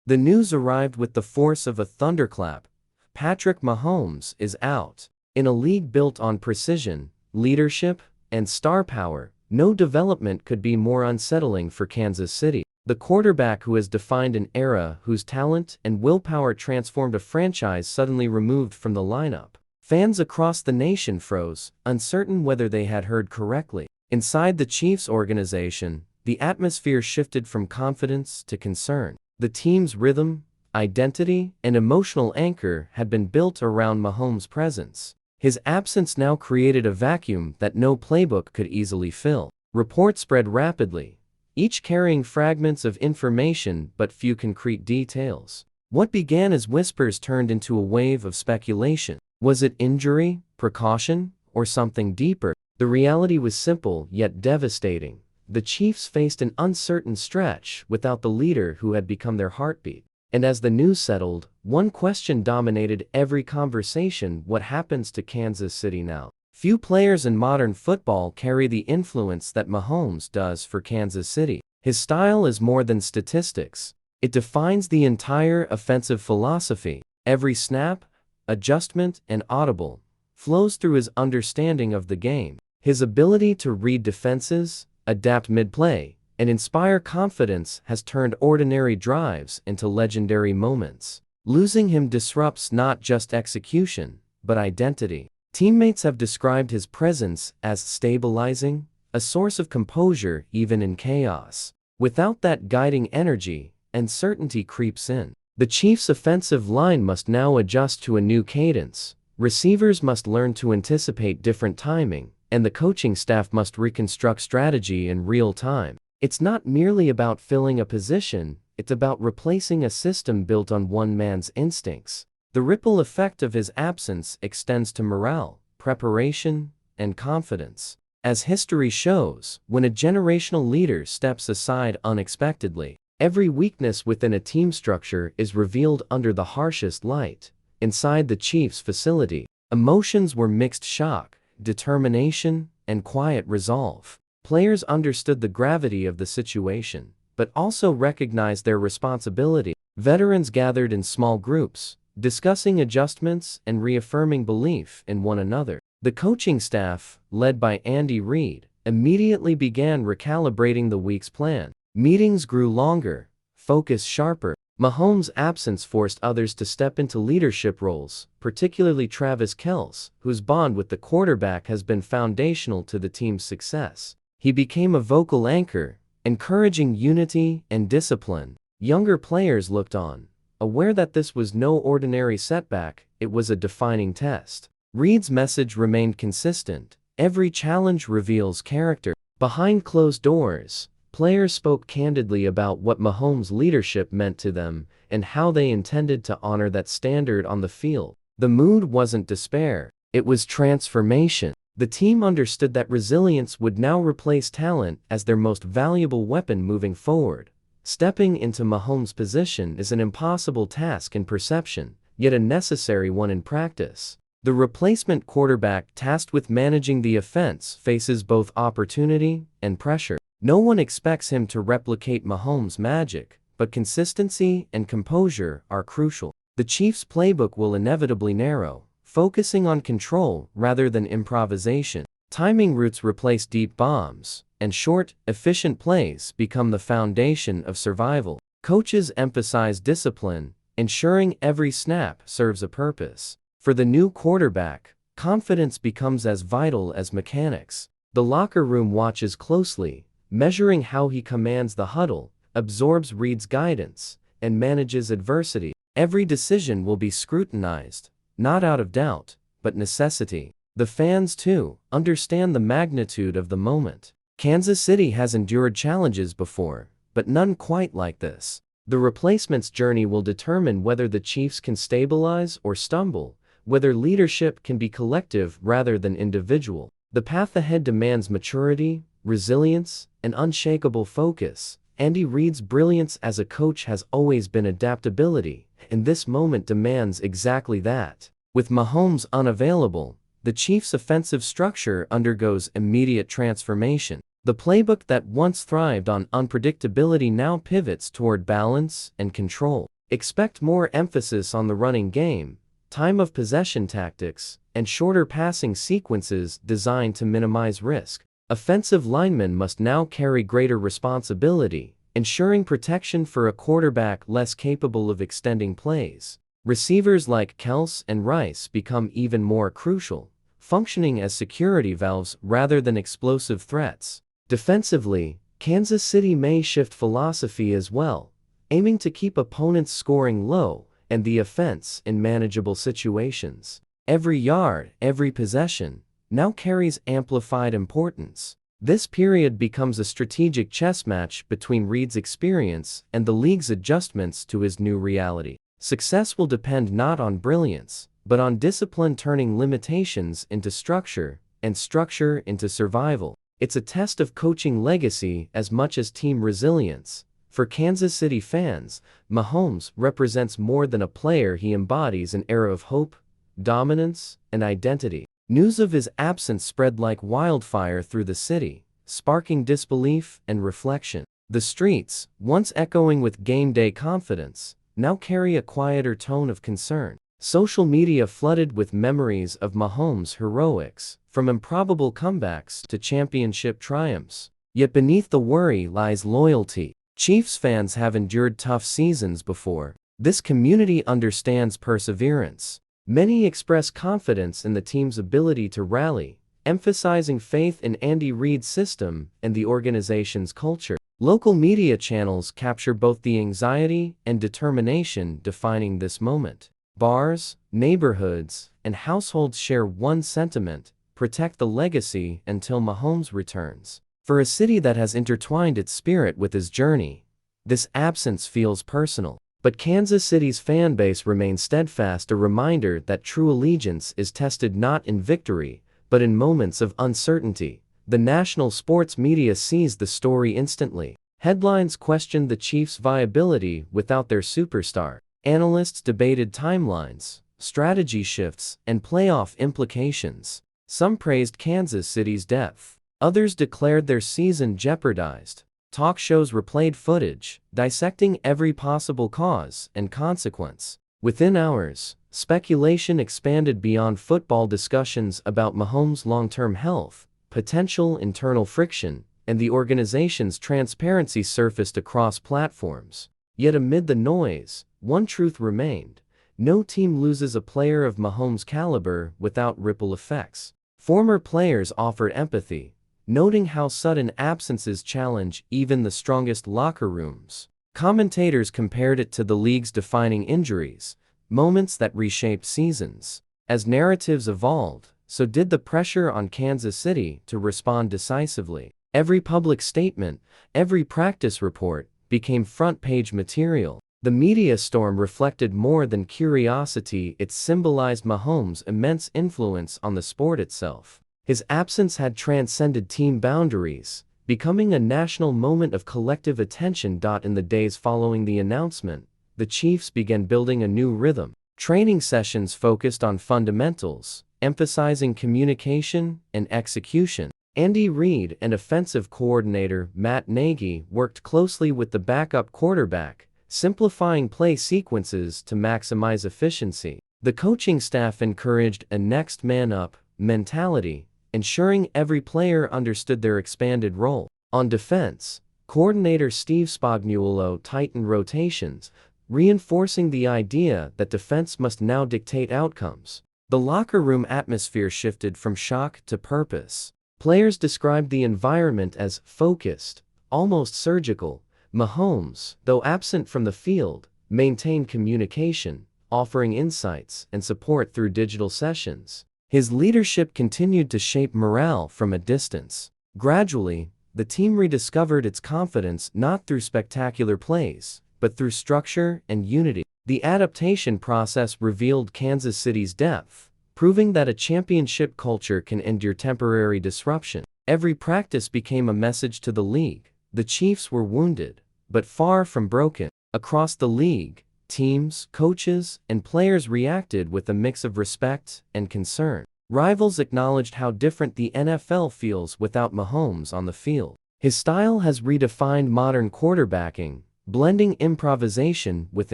The news arrived with the force of a thunderclap. Patrick Mahomes is out. In a league built on precision, leadership, and star power, no development could be more unsettling for Kansas City. The quarterback who has defined an era, whose talent and willpower transformed a franchise, suddenly removed from the lineup. Fans across the nation froze, uncertain whether they had heard correctly. Inside the Chiefs organization, the atmosphere shifted from confidence to concern. The team's rhythm, identity, and emotional anchor had been built around Mahomes' presence. His absence now created a vacuum that no playbook could easily fill. Reports spread rapidly, each carrying fragments of information but few concrete details. What began as whispers turned into a wave of speculation. Was it injury, precaution, or something deeper? The reality was simple yet devastating. The Chiefs faced an uncertain stretch without the leader who had become their heartbeat. And as the news settled, one question dominated every conversation: what happens to Kansas City now? Few players in modern football carry the influence that Mahomes does for Kansas City. His style is more than statistics. It defines the entire offensive philosophy. Every snap, adjustment, and audible flows through his understanding of the game. His ability to read defenses, adapt mid-play, and inspire confidence has turned ordinary drives into legendary moments. Losing him disrupts not just execution, but identity. Teammates have described his presence as stabilizing, a source of composure even in chaos. Without that guiding energy, uncertainty creeps in. The Chiefs' offensive line must now adjust to a new cadence. Receivers must learn to anticipate different timing, and the coaching staff must reconstruct strategy in real time. It's not merely about filling a position, it's about replacing a system built on one man's instincts. The ripple effect of his absence extends to morale, preparation, and confidence. As history shows, when a generational leader steps aside unexpectedly, every weakness within a team structure is revealed under the harshest light. Inside the Chiefs facility, emotions were mixed: shock, determination, and quiet resolve. Players understood the gravity of the situation, but also recognized their responsibility. Veterans gathered in small groups, discussing adjustments and reaffirming belief in one another. The coaching staff, led by Andy Reid, immediately began recalibrating the week's plan. Meetings grew longer, focus sharper. Mahomes' absence forced others to step into leadership roles, particularly Travis Kelce, whose bond with the quarterback has been foundational to the team's success. He became a vocal anchor, encouraging unity and discipline. Younger players looked on, aware that this was no ordinary setback, it was a defining test. Reid's message remained consistent: every challenge reveals character. Behind closed doors, players spoke candidly about what Mahomes' leadership meant to them and how they intended to honor that standard on the field. The mood wasn't despair, it was transformation. The team understood that resilience would now replace talent as their most valuable weapon moving forward. Stepping into Mahomes' position is an impossible task in perception, yet a necessary one in practice. The replacement quarterback tasked with managing the offense faces both opportunity and pressure. No one expects him to replicate Mahomes' magic, but consistency and composure are crucial. The Chiefs' playbook will inevitably narrow, focusing on control rather than improvisation. Timing routes replace deep bombs, and short, efficient plays become the foundation of survival. Coaches emphasize discipline, ensuring every snap serves a purpose. For the new quarterback, confidence becomes as vital as mechanics. The locker room watches closely, measuring how he commands the huddle, absorbs Reid's guidance, and manages adversity. Every decision will be scrutinized, not out of doubt, but necessity. The fans, too, understand the magnitude of the moment. Kansas City has endured challenges before, but none quite like this. The replacement's journey will determine whether the Chiefs can stabilize or stumble, whether leadership can be collective rather than individual. The path ahead demands maturity, resilience, and unshakable focus. Andy Reid's brilliance as a coach has always been adaptability, and this moment demands exactly that. With Mahomes unavailable, the Chiefs' offensive structure undergoes immediate transformation. The playbook that once thrived on unpredictability now pivots toward balance and control. Expect more emphasis on the running game, time of possession tactics, and shorter passing sequences designed to minimize risk. Offensive linemen must now carry greater responsibility, ensuring protection for a quarterback less capable of extending plays. Receivers like Kels and Rice become even more crucial, functioning as security valves rather than explosive threats. Defensively, Kansas City may shift philosophy as well, aiming to keep opponents scoring low and the offense in manageable situations. Every yard, every possession, now carries amplified importance. This period becomes a strategic chess match between Reid's experience and the league's adjustments to his new reality. Success will depend not on brilliance, but on discipline turning limitations into structure and structure into survival. It's a test of coaching legacy as much as team resilience. For Kansas City fans, Mahomes represents more than a player. He embodies an era of hope, dominance, and identity. News of his absence spread like wildfire through the city, sparking disbelief and reflection. The streets, once echoing with game day confidence, now carry a quieter tone of concern. Social media flooded with memories of Mahomes' heroics, from improbable comebacks to championship triumphs. Yet beneath the worry lies loyalty. Chiefs fans have endured tough seasons before. This community understands perseverance. Many express confidence in the team's ability to rally, emphasizing faith in Andy Reid's system and the organization's culture. Local media channels capture both the anxiety and determination defining this moment. Bars, neighborhoods, and households share one sentiment: protect the legacy until Mahomes returns. For a city that has intertwined its spirit with his journey, this absence feels personal. But Kansas City's fanbase remains steadfast, a reminder that true allegiance is tested not in victory, but in moments of uncertainty. The national sports media seized the story instantly. Headlines questioned the Chiefs' viability without their superstar. Analysts debated timelines, strategy shifts, and playoff implications. Some praised Kansas City's depth. Others declared their season jeopardized. Talk shows replayed footage, dissecting every possible cause and consequence. Within hours, speculation expanded beyond football. Discussions about Mahomes' long-term health, potential internal friction, and the organization's transparency surfaced across platforms. Yet amid the noise, one truth remained: no team loses a player of Mahomes' caliber without ripple effects. Former players offered empathy, noting how sudden absences challenge even the strongest locker rooms. Commentators compared it to the league's defining injuries, moments that reshaped seasons. As narratives evolved, so did the pressure on Kansas City to respond decisively. Every public statement, every practice report, became front-page material. The media storm reflected more than curiosity, it symbolized Mahomes' immense influence on the sport itself. His absence had transcended team boundaries, becoming a national moment of collective attention. In the days following the announcement, the Chiefs began building a new rhythm. Training sessions focused on fundamentals, emphasizing communication and execution. Andy Reid and offensive coordinator Matt Nagy worked closely with the backup quarterback, simplifying play sequences to maximize efficiency. The coaching staff encouraged a next man up mentality, ensuring every player understood their expanded role. On defense, coordinator Steve Spagnuolo tightened rotations, reinforcing the idea that defense must now dictate outcomes. The locker room atmosphere shifted from shock to purpose. Players described the environment as focused, almost surgical. Mahomes, though absent from the field, maintained communication, offering insights and support through digital sessions. His leadership continued to shape morale from a distance. Gradually, the team rediscovered its confidence not through spectacular plays, but through structure and unity. The adaptation process revealed Kansas City's depth, proving that a championship culture can endure temporary disruption. Every practice became a message to the league. The Chiefs were wounded, but far from broken. Across the league, teams, coaches, and players reacted with a mix of respect and concern. Rivals acknowledged how different the NFL feels without Mahomes on the field. His style has redefined modern quarterbacking, blending improvisation with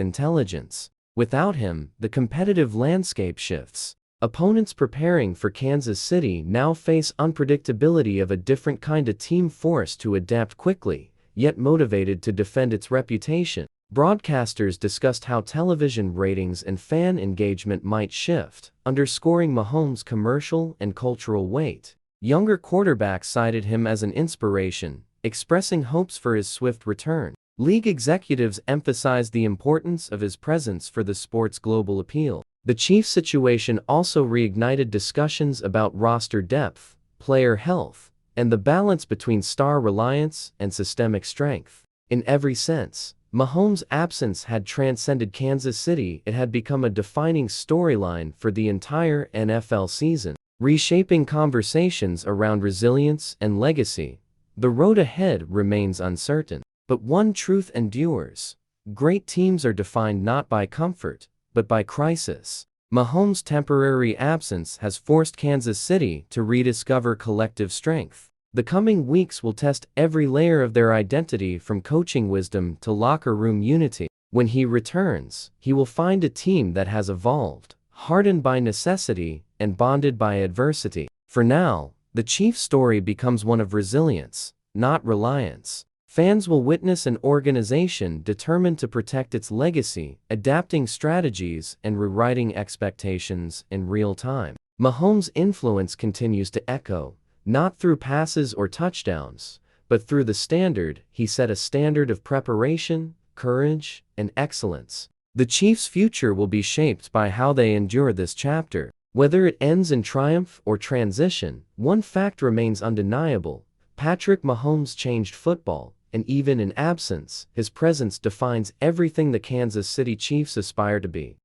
intelligence. Without him, the competitive landscape shifts. Opponents preparing for Kansas City now face unpredictability of a different kind of team forced to adapt quickly, yet motivated to defend its reputation. Broadcasters discussed how television ratings and fan engagement might shift, underscoring Mahomes' commercial and cultural weight. Younger quarterbacks cited him as an inspiration, expressing hopes for his swift return. League executives emphasized the importance of his presence for the sport's global appeal. The Chiefs' situation also reignited discussions about roster depth, player health, and the balance between star reliance and systemic strength. In every sense, Mahomes' absence had transcended Kansas City. It had become a defining storyline for the entire NFL season, reshaping conversations around resilience and legacy. The road ahead remains uncertain, but one truth endures: great teams are defined not by comfort, but by crisis. Mahomes' temporary absence has forced Kansas City to rediscover collective strength. The coming weeks will test every layer of their identity, from coaching wisdom to locker room unity. When he returns, he will find a team that has evolved, hardened by necessity, and bonded by adversity. For now, the Chiefs' story becomes one of resilience, not reliance. Fans will witness an organization determined to protect its legacy, adapting strategies and rewriting expectations in real time. Mahomes' influence continues to echo, not through passes or touchdowns, but through the standard. He set a standard of preparation, courage, and excellence. The Chiefs' future will be shaped by how they endure this chapter. Whether it ends in triumph or transition, one fact remains undeniable: Patrick Mahomes changed football, and even in absence, his presence defines everything the Kansas City Chiefs aspire to be.